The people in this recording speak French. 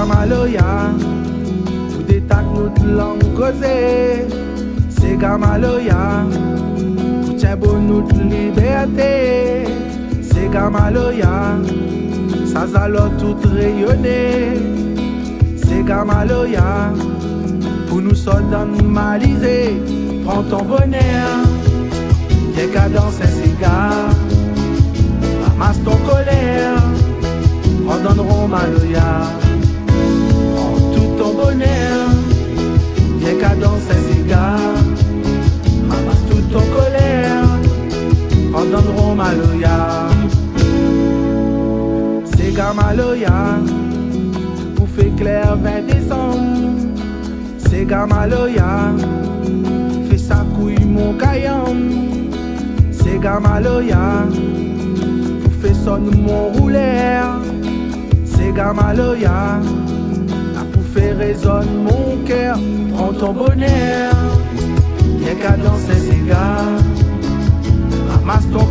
Maloya, tout détaque notre langue causée. C'est Gamaloya, tout tient bon notre liberté. C'est Gamaloya, ça zalo tout rayonner. C'est Gamaloya, pour nous soldats malisés. Prends ton bonheur, viens qu'à danser un cigare. Ramasse ton colère, redonnerons Maloya. Viens qu'à danser un cigare, ramasse toute ton colère, redonnerons Maloya. C'est Gamaloya, pour faire clair 20 décembre. C'est Gamaloya, fais sa couille mon caillon. C'est Gamaloya, pour faire sonne mon rouleur. C'est Gamaloya, fais résonne mon cœur, prends ton bonheur, viens qu'à danser un cigare, ramasse ton